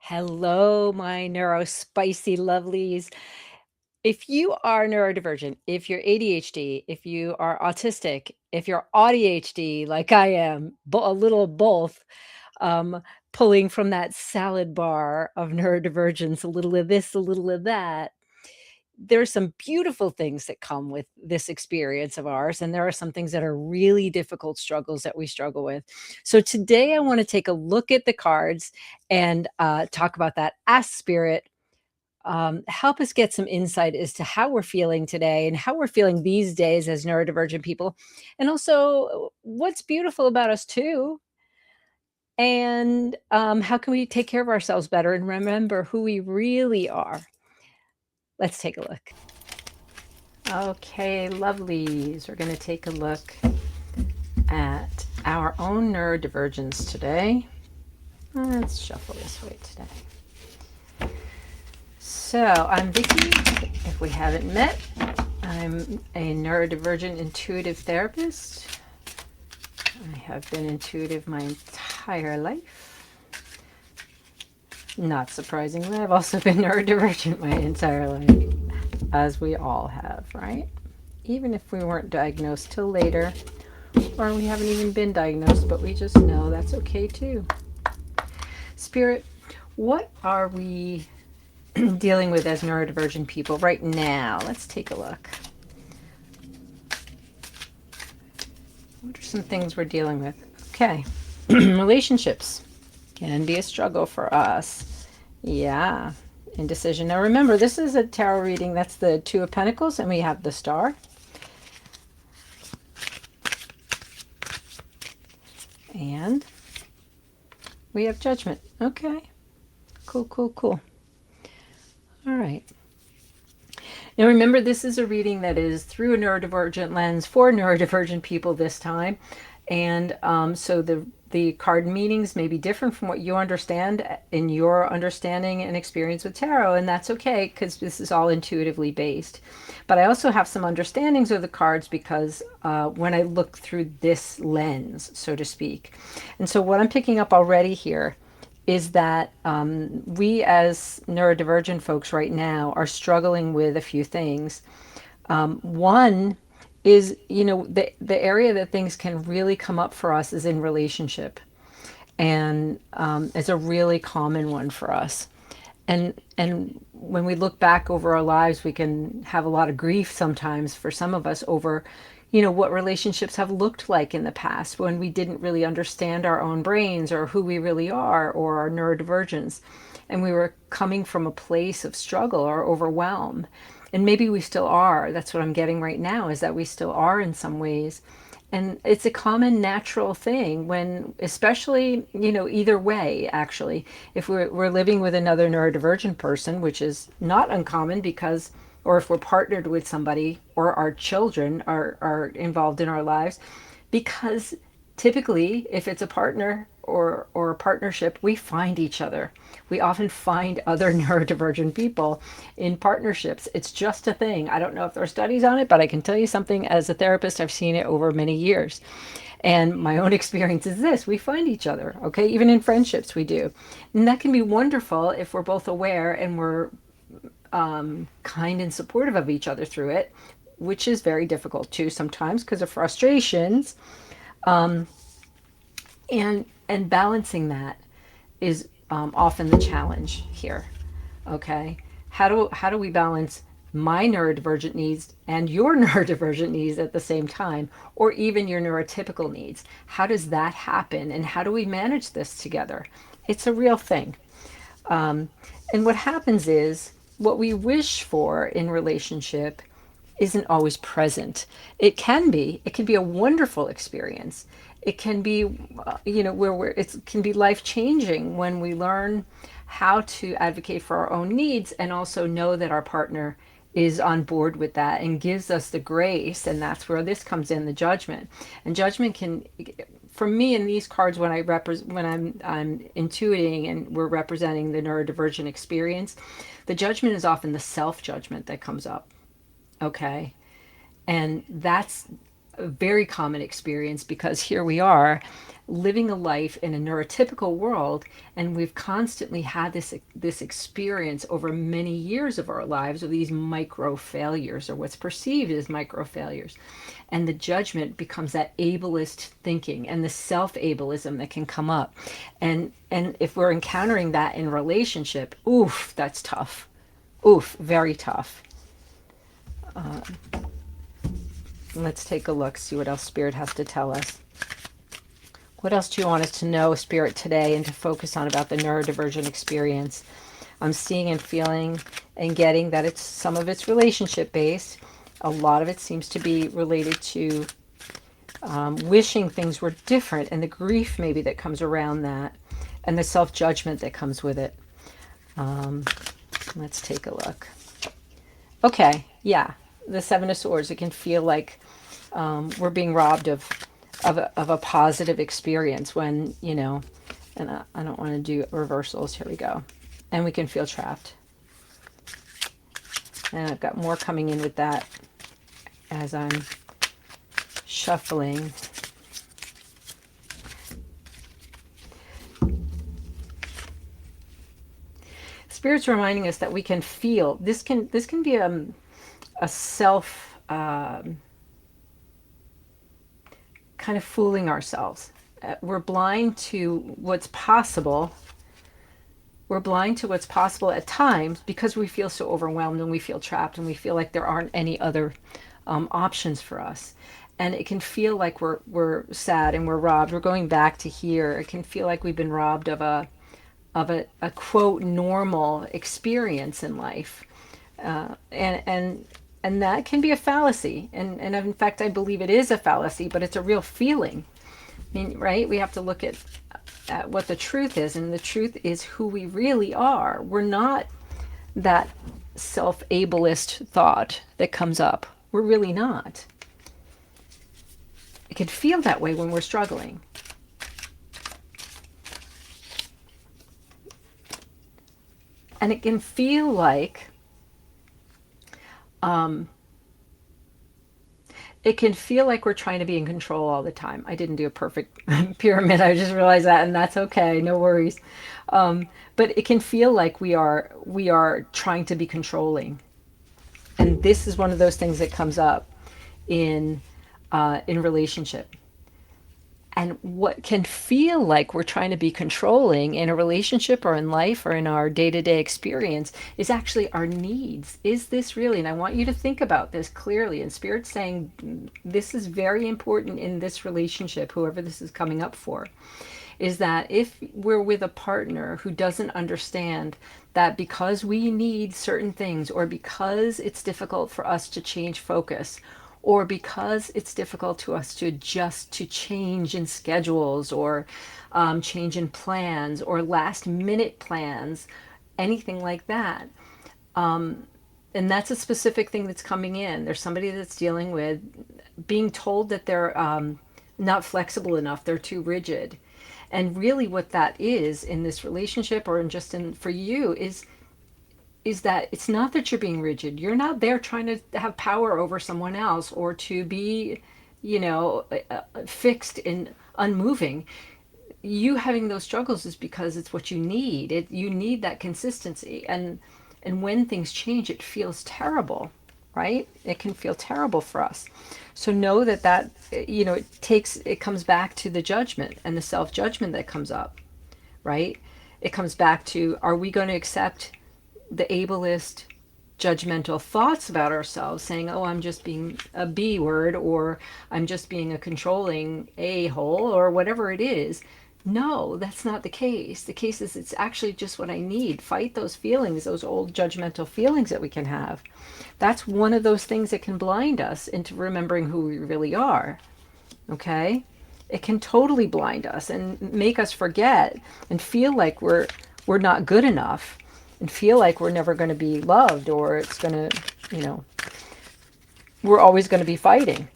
Hello, my neurospicy lovelies. If you are neurodivergent, if you're ADHD, if you are autistic, if you're AuDHD like I am, a little of both, um, pulling from that salad bar of neurodivergence, a little of this, a little of that, there's some beautiful things that come with this experience of ours, and there are some things that are really difficult struggles that we struggle with. So today I want to take a look at the cards and talk about that. Ask Spirit, help us get some insight as to how we're feeling today and how we're feeling these days as neurodivergent people, and also what's beautiful about us too. And how can we take care of ourselves better and remember who we really are? Let's take a look. Okay, lovelies, we're going to take a look at our own neurodivergence today. Let's shuffle this way today. So, I'm Vicki, if we haven't met. I'm a neurodivergent intuitive therapist. I have been intuitive my entire life. Not surprisingly, I've also been neurodivergent my entire life, as we all have, right? Even if we weren't diagnosed till later, or we haven't even been diagnosed, but we just know that's okay too. Spirit, what are we dealing with as neurodivergent people right now? Let's take a look. What are some things we're dealing with? Okay. Relationships can be a struggle for us. Yeah. Indecision. Now remember, this is a tarot reading. That's the Two of Pentacles, and we have the Star. And we have Judgment. Okay. Cool, cool, cool. All right. Now remember, this is a reading that is through a neurodivergent lens for neurodivergent people this time. And so the card meanings may be different from what you understand in your understanding and experience with tarot, and that's okay because this is all intuitively based. But I also have some understandings of the cards because when I look through this lens, so to speak. And so what I'm picking up already here is that we as neurodivergent folks right now are struggling with a few things. One is, the area that things can really come up for us is in relationship. And it's a really common one for us. And when we look back over our lives, we can have a lot of grief sometimes for some of us over, what relationships have looked like in the past when we didn't really understand our own brains or who we really are or our neurodivergence. And we were coming from a place of struggle or overwhelm. And maybe we still are. That's what I'm getting right now, is that we still are in some ways. And it's a common natural thing when, especially, either way, actually, if we're living with another neurodivergent person, which is not uncommon because, or if we're partnered with somebody or our children are involved in our lives, because typically if it's a partner or a partnership, we find each other. We often find other neurodivergent people in partnerships. It's just a thing. I don't know if there are studies on it, but I can tell you something. As a therapist, I've seen it over many years. And my own experience is this: we find each other, okay? Even in friendships, we do. And that can be wonderful if we're both aware and we're kind and supportive of each other through it, which is very difficult too sometimes because of frustrations. And balancing that is often the challenge here. Okay, how do we balance my neurodivergent needs and your neurodivergent needs at the same time, or even your neurotypical needs? How does that happen, and how do we manage this together? It's a real thing. And what happens is what we wish for in relationship isn't always present. It can be. It can be a wonderful experience. It can be, it can be life changing when we learn how to advocate for our own needs and also know that our partner is on board with that and gives us the grace. And that's where this comes in, the judgment. And judgment can, for me in these cards, when I'm intuiting and we're representing the neurodivergent experience, the judgment is often the self-judgment that comes up. Okay. And that's a very common experience because here we are living a life in a neurotypical world, and we've constantly had this experience over many years of our lives of these micro failures, or what's perceived as micro failures. And the judgment becomes that ableist thinking and the self-ableism that can come up. And if we're encountering that in relationship, oof, that's tough. Oof, very tough. Let's take a look, see what else Spirit has to tell us. What else do you want us to know, Spirit, today, and to focus on about the neurodivergent experience? I'm seeing and feeling and getting that it's some of it's relationship based. A lot of it seems to be related to wishing things were different, and the grief maybe that comes around that, and the self-judgment that comes with it. Let's take a look. Okay, yeah, the Seven of Swords. It can feel like we're being robbed of a positive experience when, and I don't want to do reversals. Here we go. And we can feel trapped. And I've got more coming in with that as I'm shuffling. Spirit's reminding us that we can feel. This can be a self kind of fooling ourselves. We're blind to what's possible. We're blind to what's possible at times because we feel so overwhelmed and we feel trapped and we feel like there aren't any other options for us. And it can feel like we're sad and we're robbed. We're going back to here. It can feel like we've been robbed of a quote normal experience in life, and that can be a fallacy. And in fact, I believe it is a fallacy, but it's a real feeling. I mean, right? We have to look at what the truth is, and the truth is who we really are. We're not that self-ableist thought that comes up. We're really not. It can feel that way when we're struggling. And it can feel like we're trying to be in control all the time. I didn't do a perfect pyramid. I just realized that, and that's okay. No worries. But it can feel like we are trying to be controlling. And this is one of those things that comes up in relationship. And what can feel like we're trying to be controlling in a relationship or in life or in our day-to-day experience is actually our needs. Is this really? And I want you to think about this clearly. And Spirit's saying this is very important in this relationship, whoever this is coming up for, is that if we're with a partner who doesn't understand that because we need certain things, or because it's difficult for us to change focus, or because it's difficult to us to adjust to change in schedules, or change in plans, or last minute plans, anything like that. And that's a specific thing that's coming in. There's somebody that's dealing with being told that they're not flexible enough, they're too rigid. And really what that is in this relationship, or for you, is that it's not that you're being rigid. You're not there trying to have power over someone else, or to be, fixed and unmoving. You having those struggles is because it's what you need. You need that consistency. And when things change, it feels terrible, right? It can feel terrible for us. So know that it comes back to the judgment and the self-judgment that comes up, right? It comes back to, are we going to accept the ableist judgmental thoughts about ourselves, saying, oh, I'm just being a B word, or I'm just being a controlling a-hole, or whatever it is. No, that's not the case. The case is it's actually just what I need. Fight those feelings, those old judgmental feelings that we can have. That's one of those things that can blind us into remembering who we really are. Okay? It can totally blind us and make us forget and feel like we're not good enough, and feel like we're never going to be loved, or it's going to, we're always going to be fighting.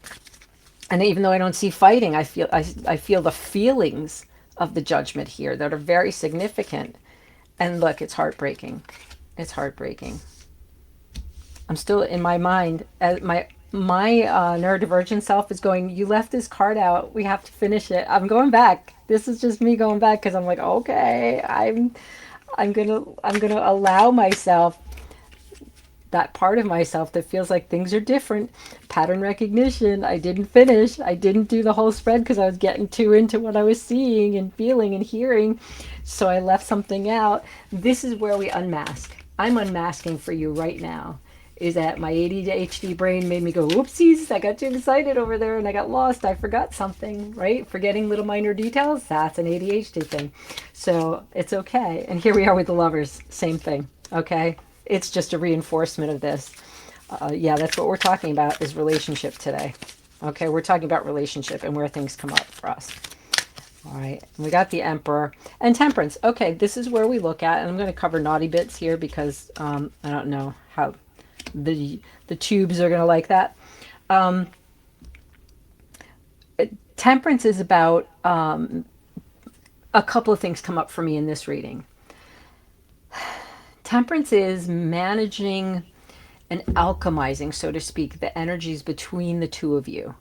And even though I don't see fighting, I feel the feelings of the judgment here that are very significant. And look, it's heartbreaking. It's heartbreaking. I'm still in my mind, my neurodivergent self is going, you left this card out, we have to finish it. I'm going back. This is just me going back because I'm like, okay, I'm gonna allow myself, that part of myself that feels like things are different. Pattern recognition. I didn't finish. I didn't do the whole spread because I was getting too into what I was seeing and feeling and hearing. So I left something out. This is where we unmask. I'm unmasking for you right now. Is that my ADHD brain made me go, whoopsies, I got too excited over there and I got lost. I forgot something, right? Forgetting little minor details, that's an ADHD thing. So it's okay. And here we are with the lovers, same thing, okay? It's just a reinforcement of this. Yeah, that's what we're talking about is relationship today. Okay, we're talking about relationship and where things come up for us. All right, and we got the Emperor and Temperance. Okay, this is where we look at, and I'm going to cover naughty bits here because I don't know how the tubes are going to like that. Temperance is about a couple of things come up for me in this reading. Temperance is managing and alchemizing, so to speak, the energies between the two of you,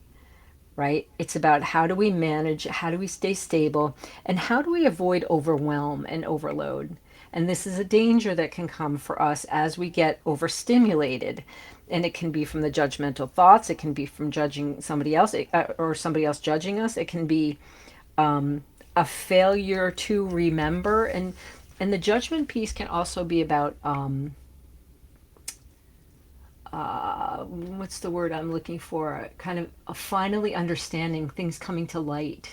right? It's about how do we manage, how do we stay stable, and how do we avoid overwhelm and overload. And this is a danger that can come for us as we get overstimulated. And it can be from the judgmental thoughts, it can be from judging somebody else or somebody else judging us, it can be a failure to remember. And the judgment piece can also be about what's the word I'm looking for? Kind of a finally understanding, things coming to light.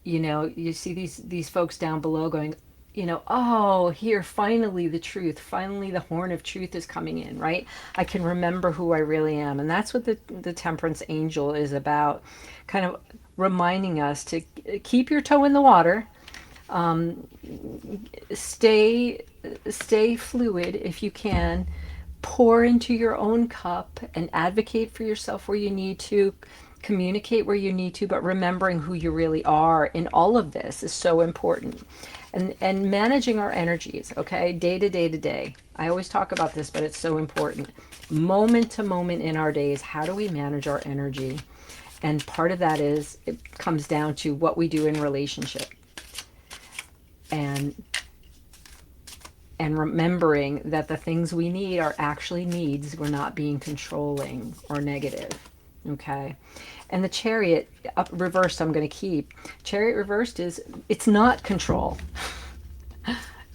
You know, you see these folks down below going, you know, oh, here, finally the truth, finally the horn of truth is coming in, right? I can remember who I really am. And that's what the Temperance Angel is about, kind of reminding us to keep your toe in the water. Stay fluid if you can. Pour into your own cup and advocate for yourself where you need to, communicate where you need to, but remembering who you really are in all of this is so important. And managing our energies, okay, day to day to day. I always talk about this, but it's so important. Moment to moment in our days, how do we manage our energy? And part of that is, it comes down to what we do in relationship. And remembering that the things we need are actually needs. We're not being controlling or negative. Okay. And the Chariot up reversed, I'm going to keep. Chariot reversed is, it's not control.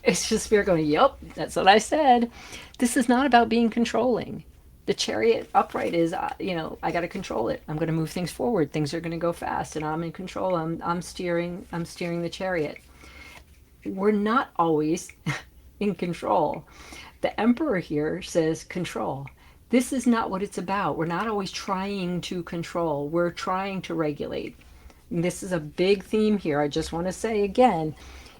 It's just Spirit going, yep, that's what I said. This is not about being controlling. The Chariot upright is, I got to control it. I'm going to move things forward. Things are going to go fast, and I'm in control. I'm steering the Chariot. We're not always in control. The Emperor here says control. This is not what it's about. We're not always trying to control. We're trying to regulate. And this is a big theme here. I just want to say again,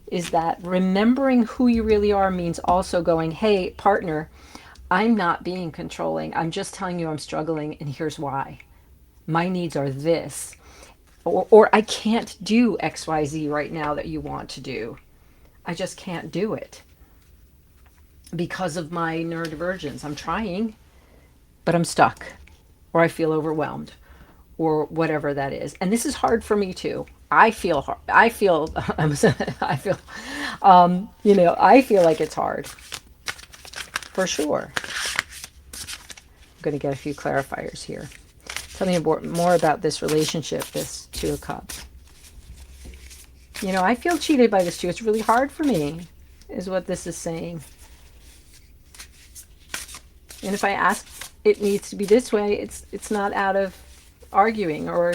is that remembering who you really are means also going, hey, partner, I'm not being controlling. I'm just telling you I'm struggling, and here's why. My needs are this. Or I can't do XYZ right now that you want to do. I just can't do it because of my neurodivergence. I'm trying, but I'm stuck, or I feel overwhelmed, or whatever that is. And this is hard for me too. I feel hard. I feel like it's hard for sure. I'm going to get a few clarifiers here. Tell me more about this relationship, this Two of Cups. I feel cheated by this too. It's really hard for me, is what this is saying. And if I ask it needs to be this way, it's not out of arguing, or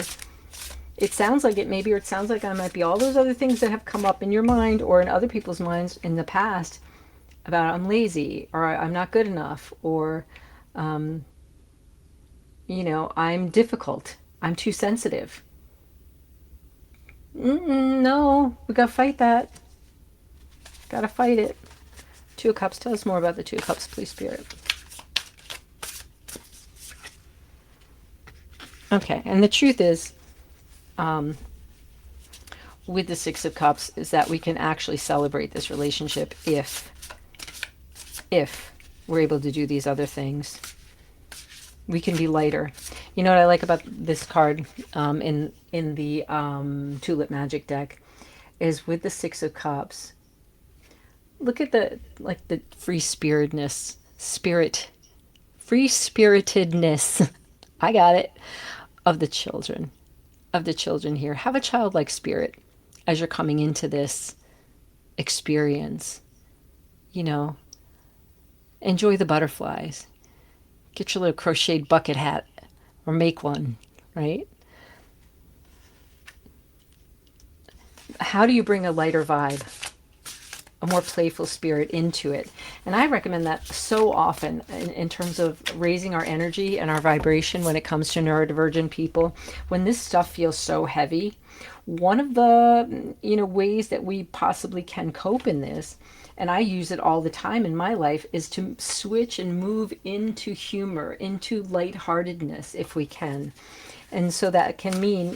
it sounds like it maybe, or it sounds like I might be all those other things that have come up in your mind or in other people's minds in the past about I'm lazy, or I'm not good enough, or I'm difficult, I'm too sensitive. No, we gotta fight that. Gotta fight it. Two of Cups. Tell us more about the Two of Cups, please, Spirit. Okay, and the truth is, with the Six of Cups, is that we can actually celebrate this relationship if we're able to do these other things. We can be lighter. You know what I like about this card in the Tulip Magic deck is with the Six of Cups. Look at the free spiritedness. I got it, of the children here. Have a childlike spirit as you're coming into this experience. You know, enjoy the butterflies. Get your little crocheted bucket hat or make one, right? How do you bring a lighter vibe, a more playful spirit into it? And I recommend that so often in terms of raising our energy and our vibration when it comes to neurodivergent people. When this stuff feels so heavy, one of the ways that we possibly can cope in this, and I use it all the time in my life, is to switch and move into humor, into lightheartedness if we can. And so that can mean,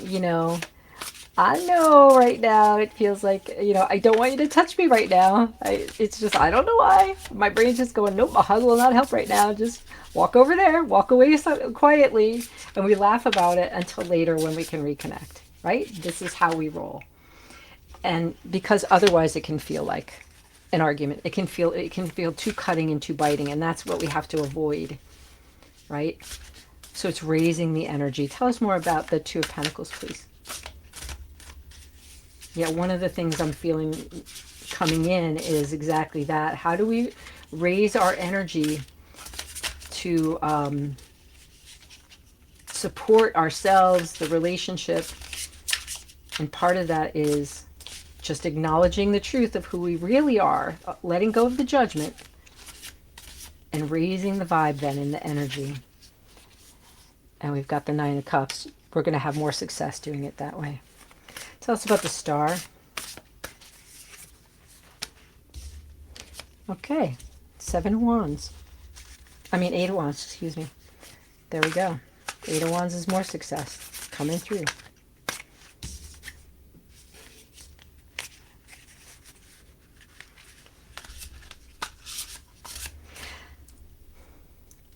I know right now it feels like, I don't want you to touch me right now. It's just, I don't know why. My brain's just going, nope, a hug will not help right now. Just walk over there, walk away quietly. And we laugh about it until later when we can reconnect, right? This is how we roll. And because otherwise it can feel like an argument. It can feel too cutting and too biting. And that's what we have to avoid, right? So it's raising the energy. Tell us more about the Two of Pentacles, please. Yeah, one of the things I'm feeling coming in is exactly that. How do we raise our energy to support ourselves, the relationship? And part of that is just acknowledging the truth of who we really are, letting go of the judgment, and raising the vibe then in the energy. And we've got the Nine of Cups. We're going to have more success doing it that way. Tell us about the Star. Okay, Eight of Wands, excuse me. There we go. Eight of Wands is more success coming through.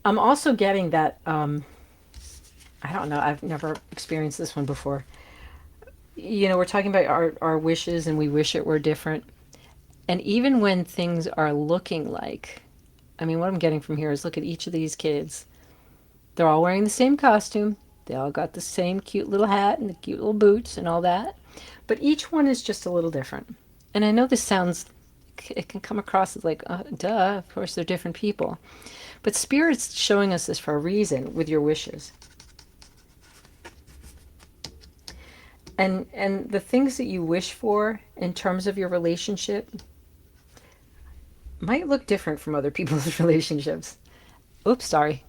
I'm also getting that, I don't know, I've never experienced this one before. We're talking about our wishes, and we wish it were different. And even when things are looking like, what I'm getting from here is, look at each of these kids. They're all wearing the same costume. They all got the same cute little hat and the cute little boots and all that. But each one is just a little different. And I know this sounds, it can come across as like, duh, of course they're different people. But Spirit's showing us this for a reason with your wishes. And the things that you wish for in terms of your relationship might look different from other people's relationships. Oops, sorry.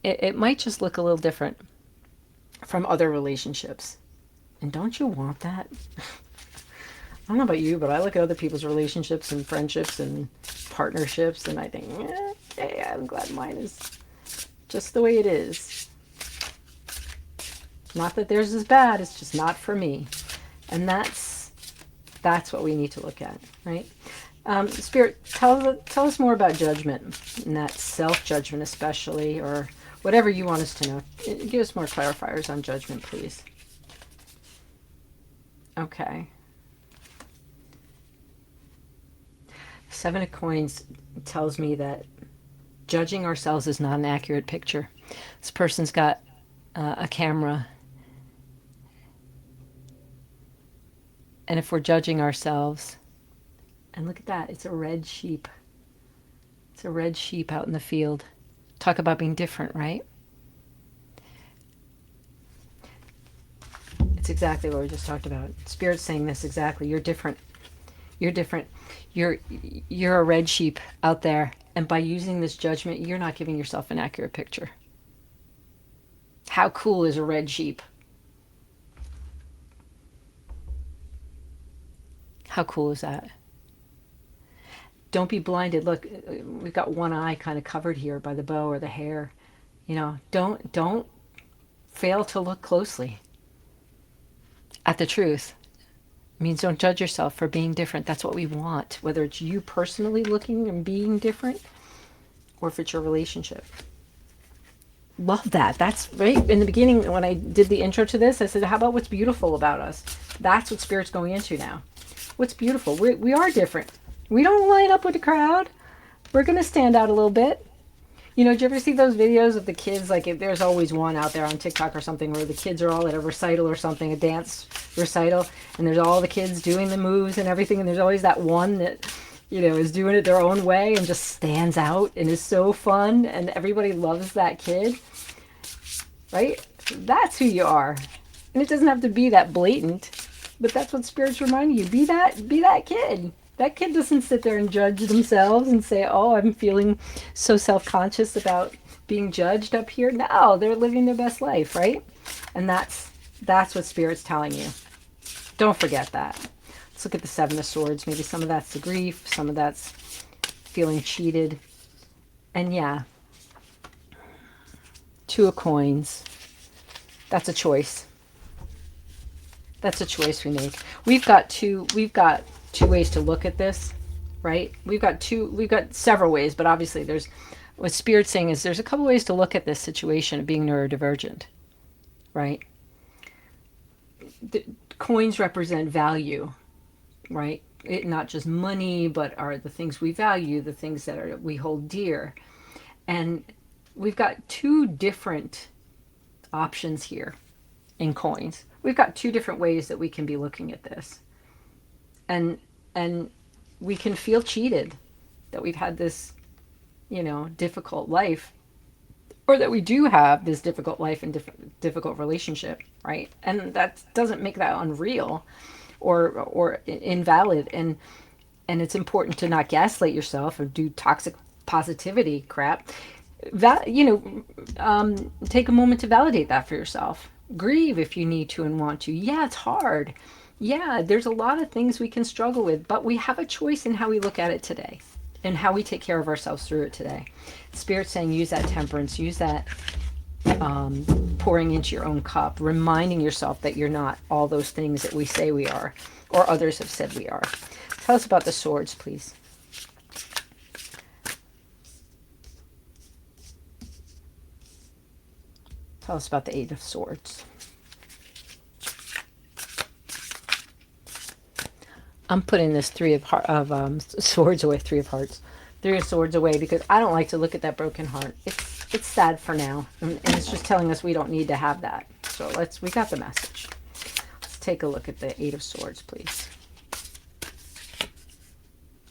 It might just look a little different from other relationships. And don't you want that? I don't know about you, but I look at other people's relationships and friendships and partnerships, and I think, okay, I'm glad mine is just the way it is. Not that theirs is bad, it's just not for me. And that's what we need to look at, right? Spirit, tell us more about judgment, and that self-judgment especially, or whatever you want us to know. Give us more clarifiers on judgment, please. Okay. Seven of Coins tells me that judging ourselves is not an accurate picture. This person's got a camera. And if we're judging ourselves, and look at that, it's a red sheep. It's a red sheep out in the field. Talk about being different, right? It's exactly what we just talked about. Spirit's saying this exactly. You're different. You're different. You're a red sheep out there. And by using this judgment, you're not giving yourself an accurate picture. How cool is a red sheep? How cool is that? Don't be blinded. Look, we've got one eye kind of covered here by the bow or the hair. Don't fail to look closely at the truth. It means don't judge yourself for being different. That's what we want, whether it's you personally looking and being different, or if it's your relationship. love that. That's right. In the beginning, when I did the intro to this, I said, how about what's beautiful about us? That's what Spirit's going into now. What's beautiful? We are different. We don't line up with the crowd. We're going to stand out a little bit. You know, did you ever see those videos of the kids? Like, if there's always one out there on TikTok or something where the kids are all at a recital or something, a dance recital, and there's all the kids doing the moves and everything, and there's always that one that, you know, is doing it their own way and just stands out and is so fun, and everybody loves that kid, right? That's who you are. And it doesn't have to be that blatant, but that's what Spirit's reminding you. Be that kid. That kid doesn't sit there and judge themselves and say, oh, I'm feeling so self-conscious about being judged up here. No, they're living their best life, right? And that's what Spirit's telling you. Don't forget that. Let's look at the Seven of Swords. Maybe some of that's the grief, some of that's feeling cheated. And yeah, Two of Coins. That's a choice. That's a choice we make. We've got two ways to look at this, right? We've got several ways, but obviously there's what Spirit's saying is there's a couple ways to look at this situation of being neurodivergent, right? The coins represent value, right? Not just money, but are the things we value, the things that we hold dear. And we've got two different options here in coins. We've got two different ways that we can be looking at this. And we can feel cheated that we've had this, you know, difficult life, or that we do have this difficult life and difficult relationship, right? And that doesn't make that unreal or invalid. And it's important to not gaslight yourself or do toxic positivity crap. That, you know, take a moment to validate that for yourself. Grieve if you need to and want to. Yeah, it's hard. Yeah, there's a lot of things we can struggle with, but we have a choice in how we look at it today and how we take care of ourselves through it today. Spirit's saying use that temperance, use that pouring into your own cup, reminding yourself that you're not all those things that we say we are or others have said we are. Tell us about the swords, please. Tell us about the Eight of Swords. I'm putting this Three of Swords away, Three of Hearts. Three of Swords away because I don't like to look at that broken heart. It's sad for now. And it's just telling us we don't need to have that. So we got the message. Let's take a look at the Eight of Swords, please.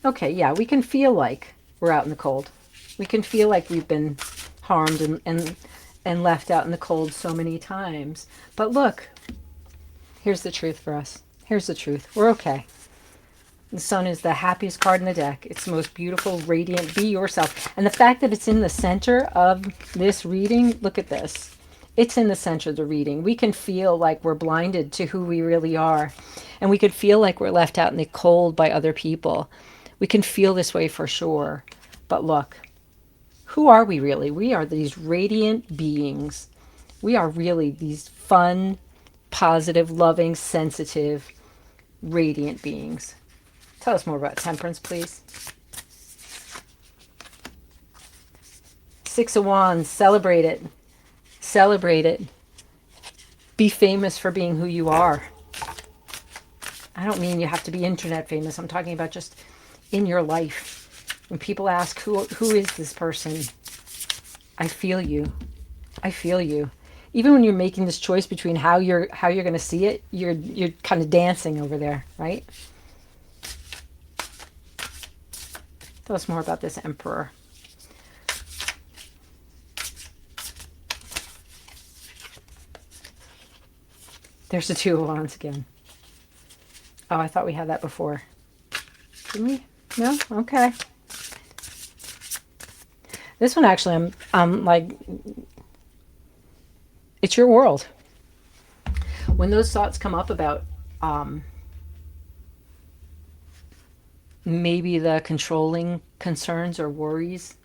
Okay, yeah, we can feel like we're out in the cold. We can feel like we've been harmed and left out in the cold so many times. But look, here's the truth for us. Here's the truth. We're okay. The Sun is the happiest card in the deck. It's the most beautiful, radiant. Be yourself. And the fact that it's in the center of this reading, look at this. It's in the center of the reading. We can feel like we're blinded to who we really are. And we could feel like we're left out in the cold by other people. We can feel this way for sure. But look, who are we really? We are these radiant beings. We are really these fun, positive, loving, sensitive, radiant beings. Tell us more about temperance, please. Six of Wands. Celebrate it. Celebrate it. Be famous for being who you are. I don't mean you have to be internet famous. I'm talking about just in your life. When people ask, who is this person? I feel you. I feel you. Even when you're making this choice between how you're going to see it, you're kind of dancing over there, right? Tell us more about this Emperor. There's the Two of Wands again. Oh, I thought we had that before. Didn't we? No? Okay. This one actually, I'm like, it's your world. When those thoughts come up about maybe the controlling concerns or worries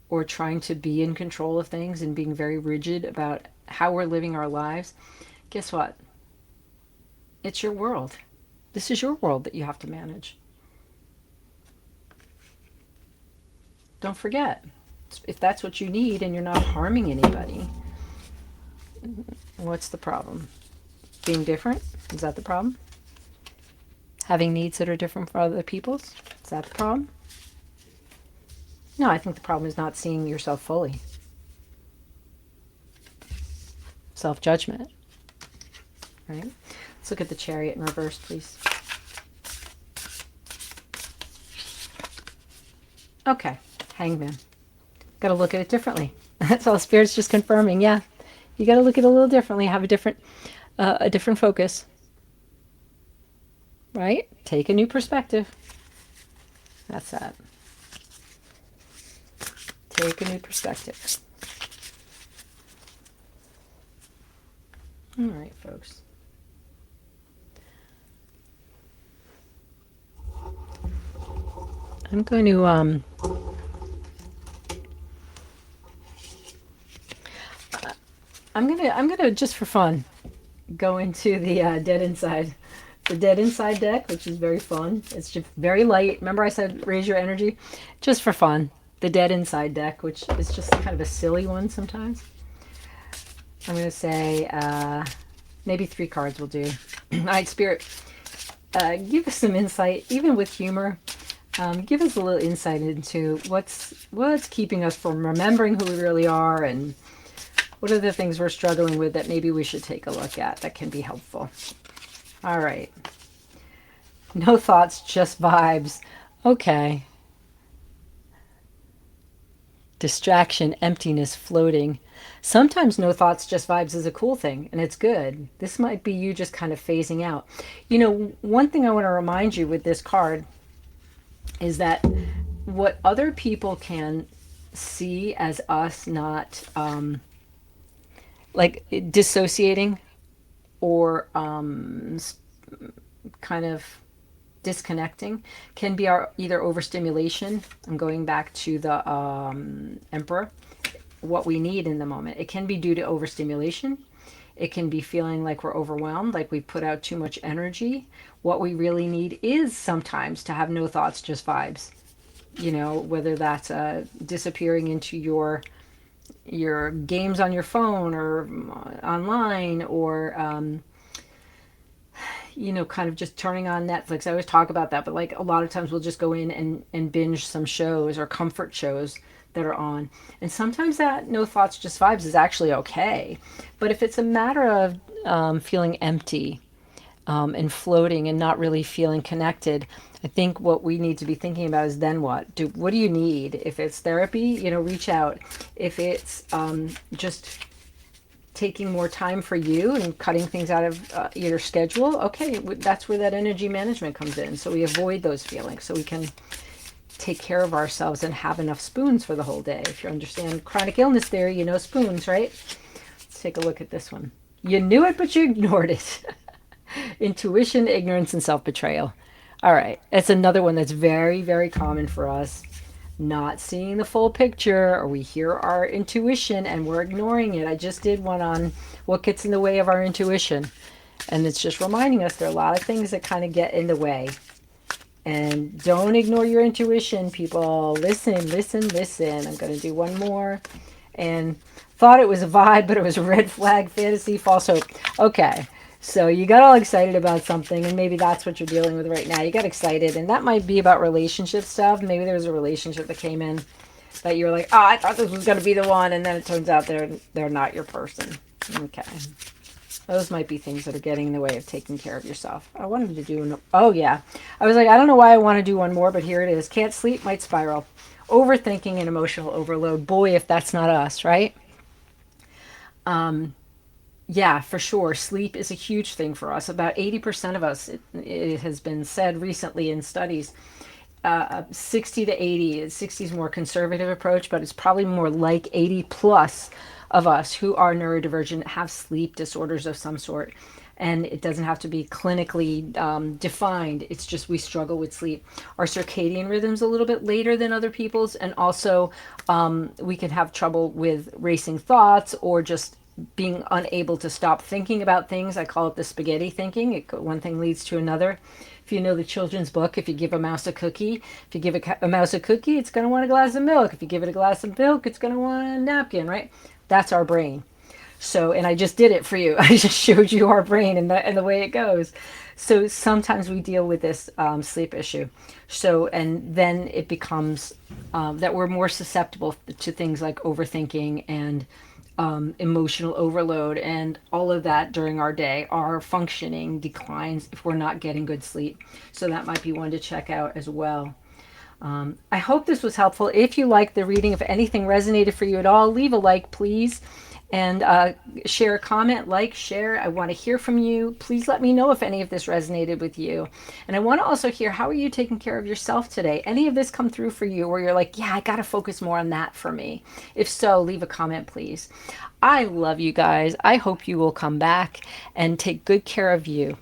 or trying to be in control of things and being very rigid about how we're living our lives, guess what? It's your world. This is your world that you have to manage. Don't forget, if that's what you need and you're not harming anybody, what's the problem? Being different? Is that the problem? Having needs that are different from other people's? Is that the problem? No, I think the problem is not seeing yourself fully. Self-judgment, right? Let's look at the Chariot in reverse, please. Okay, Hangman. Got to look at it differently. That's all. Spirit's just confirming. Yeah, you got to look at it a little differently. Have a different focus. Right? Take a new perspective. That's that. Take a new perspective. All right, folks. I'm going to I'm gonna just for fun go into the Dead Inside deck, which is very fun. It's just very light. Remember I said raise your energy? Just for fun. The Dead Inside deck, which is just kind of a silly one sometimes. I'm going to say maybe 3 cards will do. All right, Spirit, give us some insight, even with humor. Give us a little insight into what's keeping us from remembering who we really are, and what are the things we're struggling with that maybe we should take a look at that can be helpful. All right. No thoughts, just vibes. Okay. Distraction, emptiness, floating. Sometimes no thoughts, just vibes is a cool thing, and it's good. This might be you just kind of phasing out. You know, one thing I want to remind you with this card is that what other people can see as us not like dissociating or kind of disconnecting can be our either overstimulation. I'm going back to the Emperor. What we need in the moment. It can be due to overstimulation. It can be feeling like we're overwhelmed, like we put out too much energy. What we really need is sometimes to have no thoughts, just vibes. You know, whether that's disappearing into your games on your phone or online, or you know, kind of just turning on Netflix. I always talk about that, but like a lot of times we'll just go in and binge some shows or comfort shows that are on. And sometimes that no thoughts, just vibes is actually okay. But if it's a matter of feeling empty and floating and not really feeling connected, I think what we need to be thinking about is then what? What do you need? If it's therapy, you know, reach out. If it's just taking more time for you and cutting things out of your schedule, okay, that's where that energy management comes in. So we avoid those feelings so we can take care of ourselves and have enough spoons for the whole day. If you understand chronic illness theory, you know spoons, right? Let's take a look at this one. You knew it, but you ignored it. Intuition, ignorance, and self-betrayal. All right, it's another one that's very, very common for us. Not seeing the full picture, or we hear our intuition and we're ignoring it. I just did one on what gets in the way of our intuition. And it's just reminding us there are a lot of things that kind of get in the way. And don't ignore your intuition, people. Listen, listen, listen. I'm going to do one more. And thought it was a vibe, but it was a red flag, fantasy, false hope. Okay. So you got all excited about something, and maybe that's what you're dealing with right now. You got excited, and that might be about relationship stuff. Maybe there was a relationship that came in that you were like, oh, I thought this was going to be the one, and then it turns out they're not your person. Okay. Those might be things that are getting in the way of taking care of yourself. I wanted to do oh yeah. I was like, I don't know why I want to do one more, but here it is. Can't sleep, might spiral. Overthinking and emotional overload. Boy, if that's not us, right? Yeah, for sure. Sleep is a huge thing for us. About 80% of us, it has been said recently in studies, 60 to 80. 60 is more conservative approach, but it's probably more like 80 plus of us who are neurodivergent have sleep disorders of some sort. And it doesn't have to be clinically defined. It's just we struggle with sleep. Our circadian rhythm's a little bit later than other people's. And also we can have trouble with racing thoughts or just being unable to stop thinking about things. I call it the spaghetti thinking. One thing leads to another. If you know the children's book, if you give a mouse a cookie, if you give a mouse a cookie, it's going to want a glass of milk. If you give it a glass of milk, it's going to want a napkin, right? That's our brain. So, and I just did it for you. I just showed you our brain and the way it goes. So sometimes we deal with this sleep issue. So, and then it becomes that we're more susceptible to things like overthinking and emotional overload and all of that during our day. Our functioning declines if we're not getting good sleep. So that might be one to check out as well. I hope this was helpful. If you liked the reading, if anything resonated for you at all, leave a like, please. And share a comment, like, share. I want to hear from you. Please let me know if any of this resonated with you. And I want to also hear, how are you taking care of yourself today? Any of this come through for you where you're like, yeah, I got to focus more on that for me? If so, leave a comment, please. I love you guys. I hope you will come back and take good care of you.